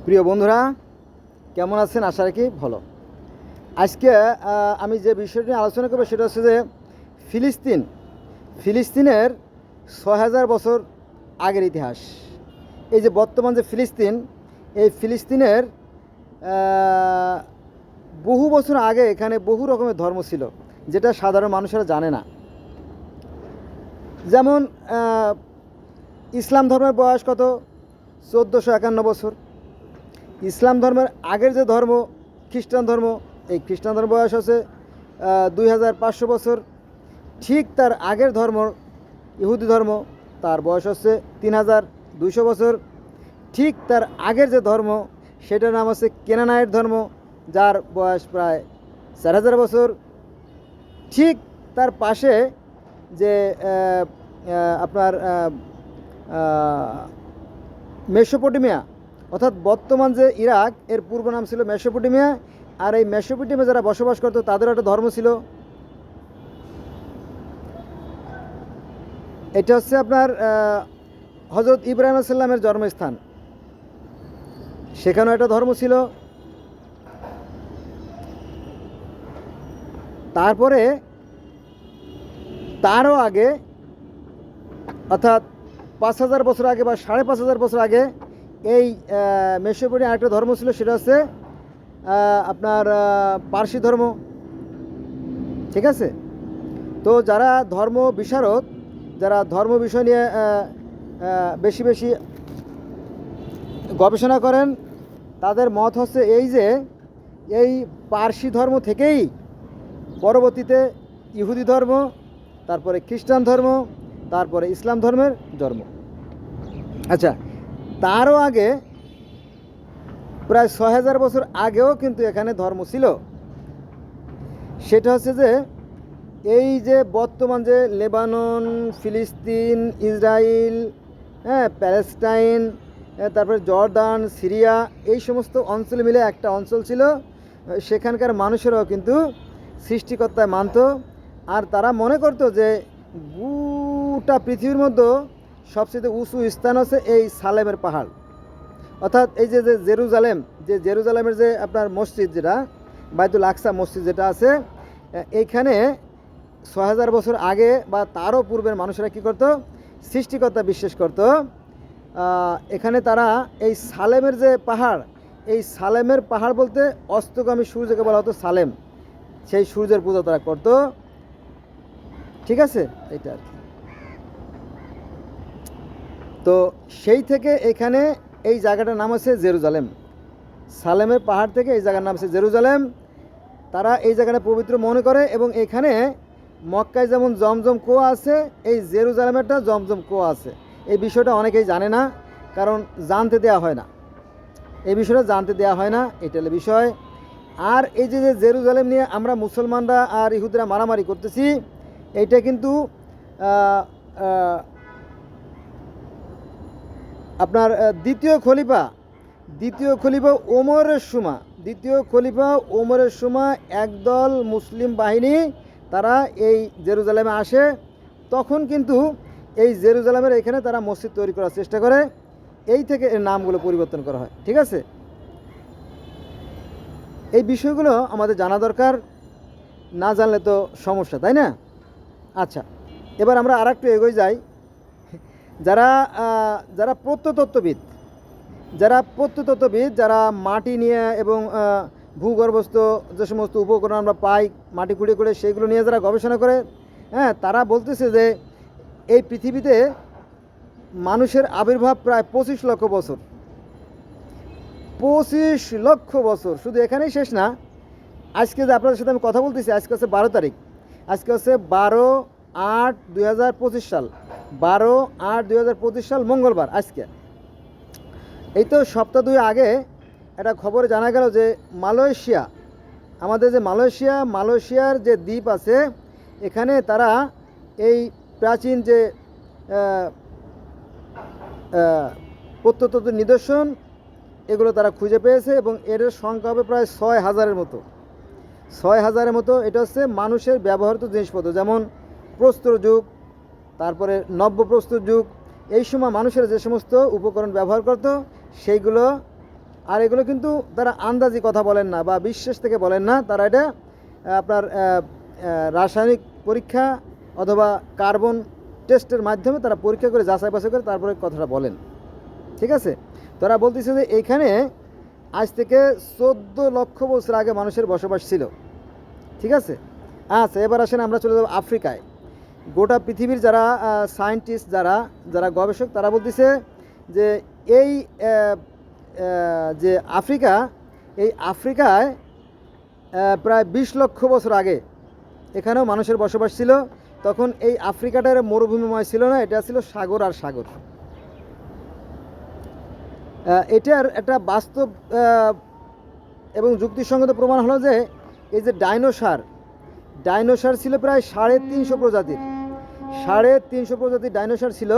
প্রিয় বন্ধুরা, কেমন আছেন? আশা রাখি ভালো। আজকে আমি যে বিষয়টি নিয়ে আলোচনা করবো সেটা হচ্ছে যে ফিলিস্তিনের ৬,০০০ বছর আগের ইতিহাস। এই যে বর্তমান যে ফিলিস্তিন, এই ফিলিস্তিনের বহু বছর আগে এখানে বহু রকমের ধর্ম ছিল, যেটা সাধারণ মানুষেরা জানে না। যেমন ইসলাম ধর্মের বয়স কত? ১৪৫১ বছর। ইসলাম ধর্মের আগের যে ধর্ম খ্রিস্টান ধর্ম, এই খ্রিস্টান ধর্ম বয়স হচ্ছে ২৫০০ বছর। ঠিক তার আগের ধর্ম ইহুদি ধর্ম, তার বয়স হচ্ছে ৩২০০ বছর। ঠিক তার আগের যে ধর্ম সেটার নাম হচ্ছে কেনানাইট ধর্ম, যার বয়স প্রায় ৪,০০০ বছর। ঠিক তার পাশে যে আপনার মেসোপটেমিয়া, অর্থাৎ বর্তমান যে ইরাক, এর পূর্ব নাম ছিল মেসোপটেমিয়া। আর এই মেসোপটেমিয়া যারা বসবাস করতো তাদেরও একটা ধর্ম ছিল। এটা হচ্ছে আপনার হজরত ইব্রাহিম আলাইহিস সালামের জন্মস্থান, সেখানেও একটা ধর্ম ছিল। তারপরে তারও আগে, অর্থাৎ ৫,০০০ বছর আগে বা ৫,৫০০ বছর আগে এই মেসোপটেমিয়ার আরেকটা ধর্ম ছিল, সেটা হচ্ছে আপনার পারসি ধর্ম। ঠিক আছে? তো যারা ধর্ম বিশারদ, যারা ধর্ম বিষয় নিয়ে বেশি বেশি গবেষণা করেন, তাদের মত হচ্ছে এই যে এই পারসি ধর্ম থেকেই পরবর্তীতে ইহুদি ধর্ম, তারপরে খ্রিস্টান ধর্ম, তারপরে ইসলাম ধর্মের জন্ম। আচ্ছা, তারও আগে প্রায় ৬,০০০ বছর আগেও কিন্তু এখানে ধর্ম ছিল। সেটা হচ্ছে যে এই যে বর্তমান যে লেবানন, ফিলিস্তিন, ইসরায়েল, প্যালেস্টাইন, তারপরে জর্দান, সিরিয়া, এই সমস্ত অঞ্চল মিলে একটা অঞ্চল ছিল। সেখানকার মানুষেরাও কিন্তু সৃষ্টিকর্তায় মানত। আর তারা মনে করতো যে গোটা পৃথিবীর মধ্যে সবচেয়ে উঁচু স্থান হচ্ছে এই সালেমের পাহাড়, অর্থাৎ এই যে জেরুজালেমের যে আপনার মসজিদ, যেটা বাইতুল আকসা মসজিদ যেটা আছে, এইখানে ৬,০০০ বছর আগে বা তারও পূর্বের মানুষেরা কী করতো? সৃষ্টিকর্তা বিশ্বাস করতো। এখানে তারা এই সালেমের যে পাহাড়, এই সালেমের পাহাড় বলতে অস্তগামী সূর্যকে বলা হতো সালেম, সেই সূর্যের পূজা তারা করতো। ঠিক আছে? এটা আর কি। তো সেই থেকে এখানে এই জায়গাটার নাম আছে জেরুজালেম। সালেমের পাহাড় থেকে এই জায়গার নাম আছে জেরুজালেম। তারা এই জায়গাটা পবিত্র মনে করে, এবং এখানে মক্কায় যেমন জমজম কুয়া আছে, এই জেরুজালেমেরটা জমজম কুয়া আছে। এই বিষয়টা অনেকেই জানে না, কারণ জানতে দেওয়া হয় না, এই বিষয়টা জানতে দেওয়া হয় না, এটা হলো বিষয়। আর এই যে জেরুজালেম নিয়ে আমরা মুসলমানরা আর ইহুদিরা মারামারি করতেছি, এইটা কিন্তু আপনার দ্বিতীয় খলিফা ওমরের সময় একদল মুসলিম বাহিনী তারা এই জেরুজালেমে আসে। তখন কিন্তু এই জেরুজালেমের এখানে তারা মসজিদ তৈরি করার চেষ্টা করে, এই থেকে এর নামগুলো পরিবর্তন করা হয়। ঠিক আছে? এই বিষয়গুলো আমাদের জানা দরকার, না জানলে তো সমস্যা, তাই না? আচ্ছা, এবার আমরা আর একটু এগোয় যাই। যারা প্রত্নতত্ত্ববিদ, যারা মাটি নিয়ে এবং ভূগর্ভস্থ যে সমস্ত উপকরণ আমরা পাই মাটি খুঁড়ে করে, সেইগুলো নিয়ে যারা গবেষণা করে, তারা বলতেছে যে এই পৃথিবীতে মানুষের আবির্ভাব প্রায় ২৫ লক্ষ বছর। ২৫ লক্ষ বছর শুধু এখানেই শেষ না। আজকে যে আপনাদের সাথে আমি কথা বলতেছি, আজকে হচ্ছে ১২ তারিখ, আজকে হচ্ছে ১২/৮/২০২৫ সাল, ১২/৮/২০২৫ সাল মঙ্গলবার। আজকে এই তো সপ্তাহ ২ আগে একটা খবরে জানা গেল যে আমাদের যে মালয়েশিয়ার যে দ্বীপ আছে, এখানে তারা এই প্রাচীন যে প্রত্নতত্ত্ব নিদর্শন, এগুলো তারা খুঁজে পেয়েছে, এবং এর সংখ্যা হবে প্রায় ৬,০০০-এর মতো। এটা হচ্ছে মানুষের ব্যবহৃত জিনিসপত্র, যেমন প্রস্তর যুগ, তারপরে নব্য প্রস্তর যুগ। এই সময় মানুষের যে সমস্ত উপকরণ ব্যবহার করত, সেইগুলো আর এগুলো কিন্তু তারা আন্দাজি কথা বলেন না বা বিশ্বাস থেকে বলেন না, তারা এটা আপনার রাসায়নিক পরীক্ষা অথবা কার্বন টেস্টের মাধ্যমে তারা পরীক্ষা করে যাচাই বাছাই করে তারপরে কথাটা বলেন। ঠিক আছে, তারা বলতেছে যে এইখানে আজ থেকে 14 লক্ষ বছর আগে মানুষের বসবাস ছিল। ঠিক আছে, আচ্ছা এবার আসেন আমরা চলে যাব আফ্রিকায়। গোটা পৃথিবীর যারা সায়েন্টিস্ট, যারা যারা গবেষক, তারা বলতেছে যে এই যে আফ্রিকা, এই আফ্রিকায় প্রায় 20 লক্ষ বছর আগে এখানেও মানুষের বসবাস ছিল। তখন এই আফ্রিকাটার মরুভূমিময় ছিল না, এটা ছিল সাগর আর সাগর। এটার একটা বাস্তব এবং যুক্তিসঙ্গত প্রমাণ হলো যে এই যে ডাইনোসর ছিল প্রায় 350 প্রজাতির, 350 প্রজাতির ডাইনোসর ছিল।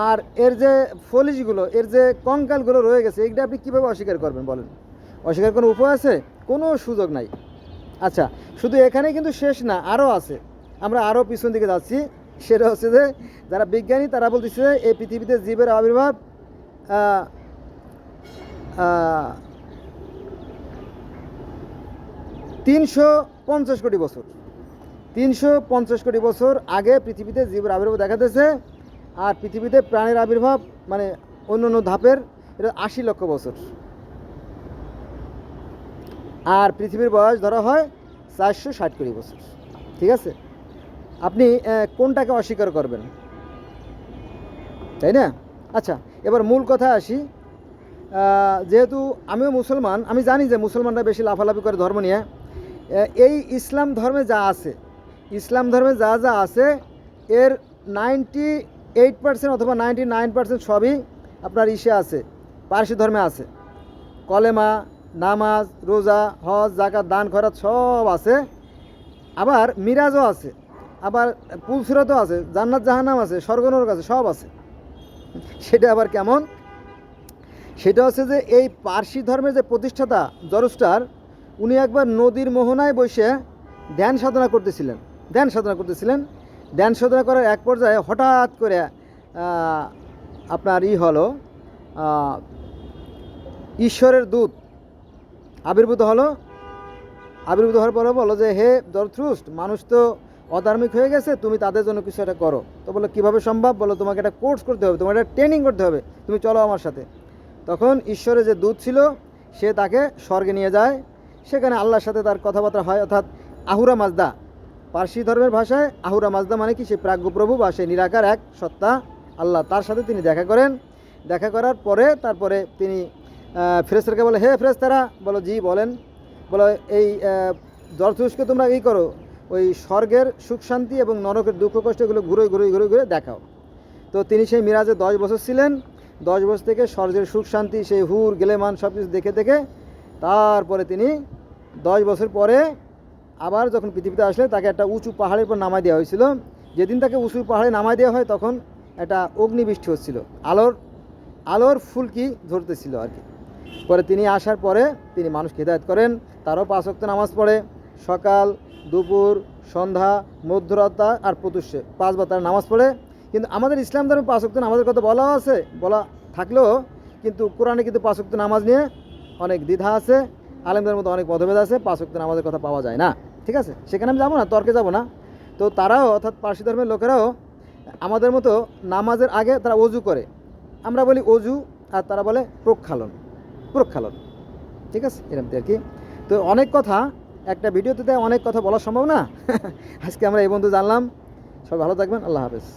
আর এর যে ফলিজগুলো, এর যে কঙ্কালগুলো রয়ে গেছে, এইটা আপনি কীভাবে অস্বীকার করবেন বলেন? অস্বীকার কোনো উপায় আছে? কোনো সুযোগ নাই। আচ্ছা, শুধু এখানে কিন্তু শেষ না, আরও আছে। আমরা আরও পিছন দিকে যাচ্ছি। সেটা হচ্ছে যে যারা বিজ্ঞানী তারা বলতেছে এই পৃথিবীতে জীবের আবির্ভাব 350 কোটি বছর, 350 কোটি বছর আগে পৃথিবীতে জীবের আবির্ভাব দেখা দিয়েছে। আর পৃথিবীতে প্রাণের আবির্ভাব মানে অন্য অন্য ধাপের, এটা 80 লক্ষ বছর। আর পৃথিবীর বয়স ধরা হয় 460 কোটি বছর। ঠিক আছে, আপনি কোনটাকে অস্বীকার করবেন, তাই না? আচ্ছা, এবার মূল কথা আসি। যেহেতু আমিও মুসলমান, আমি জানি যে মুসলমানরা বেশি লাফালাফি করে ধর্ম নিয়ে। এই ইসলাম ধর্মে যা আছে, ইসলাম ধর্মে যা যা আছে, এর 98% অথবা 99% সবই আপনার ইসে আছে, পারসি ধর্মে আছে। কলেমা, নামাজ, রোজা, হজ, জাকাত, দান, খয়রাত সব আছে। আবার মিরাজও আছে, আবার পুলসিরাতও আছে, জান্নাত জাহান্নাম আছে, স্বর্গ নরক আছে, সব আছে। সেটা আবার কেমন? সেটা হচ্ছে যে এই পারসি ধর্মের যে প্রতিষ্ঠাতা জরস্টার, উনি একবার নদীর মোহনায় বসে ধ্যান সাধনা করতেছিলেন। ধ্যান সাধনা করার এক পর্যায়ে হঠাৎ করে আপনার হলো ঈশ্বরের দূত আবির্ভূত হওয়ার পরে বলো যে হে জরথ্রুস্ট, মানুষ তো অধার্মিক হয়ে গেছে, তুমি তাদের জন্য কিছু একটা করো। তো বলো কীভাবে সম্ভব? বলো তোমাকে একটা কোর্স করতে হবে, তোমার একটা ট্রেনিং করতে হবে, তুমি চলো আমার সাথে। তখন ঈশ্বরের যে দূত ছিল সে তাকে স্বর্গে নিয়ে যায়। সেখানে আল্লাহর সাথে তার কথাবার্তা হয়, অর্থাৎ আহুরা মাজদা, পারসি ধর্মের ভাষায় আহুরা মাজদা মানে কি? সে প্রাজ্ঞপ্রভু বা সে নিরাকার এক সত্তা আল্লাহ, তার সাথে তিনি দেখা করেন। দেখা করার পরে তারপরে তিনি ফেরেশতাকে বলে, হে ফেরেশতারা, বলো জি বলেন। বলো এই জরথ্রুস্টকে তোমরা করো, ওই স্বর্গের সুখ শান্তি এবং নরকের দুঃখ কষ্ট এগুলো ঘুরে দেখাও। তো তিনি সেই মিরাজে 10 বছর ছিলেন। 10 বছর থেকে স্বর্গের সুখ শান্তি, সেই হুর গেলেমান সব কিছু দেখে তারপরে তিনি 10 বছর পরে আবার যখন পৃথিবীতে আসলে তাকে একটা উঁচু পাহাড়ের উপর নামাই দেওয়া হয়েছিল। যেদিন তাকে উঁচু পাহাড়ে নামাই দেওয়া হয় তখন একটা অগ্নিবৃষ্টি হচ্ছিল, আলোর ফুলকি ঝরতেছিল আর কি। পরে তিনি আসার পরে তিনি মানুষকে হিদায়াত করেন। তারও 5 ওয়াক্ত নামাজ পড়ে, সকাল, দুপুর, সন্ধ্যা, মধ্যরাত আর প্রত্যুষে 5 বার তারা নামাজ পড়ে। কিন্তু আমাদের ইসলাম ধর্মে 5 ওয়াক্ত নামাজের কথা বলা আছে, বলা থাকলেও কিন্তু কোরআনে কিন্তু 5 ওয়াক্ত নামাজ নিয়ে অনেক দ্বিধা আছে, আলেমদের মধ্যে অনেক মতভেদ আছে, 5 ওয়াক্ত নামাজের কথা পাওয়া যায় না। ঠিক আছে, সেখানে আমি যাবো না, তর্কে যাব না। তো তারাও অর্থাৎ পারসি ধর্মের লোকেরাও আমাদের মতো নামাজের আগে তারা অজু করে, আমরা বলি অজু, আর তারা বলে প্রক্ষালন। ঠিক আছে, এরকম আর কি। তো অনেক কথা একটা ভিডিওতে অনেক কথা বলা সম্ভব না। আজকে আমরা এই বন্ধু জানলাম। সবাই ভালো থাকবেন, আল্লাহ হাফেজ।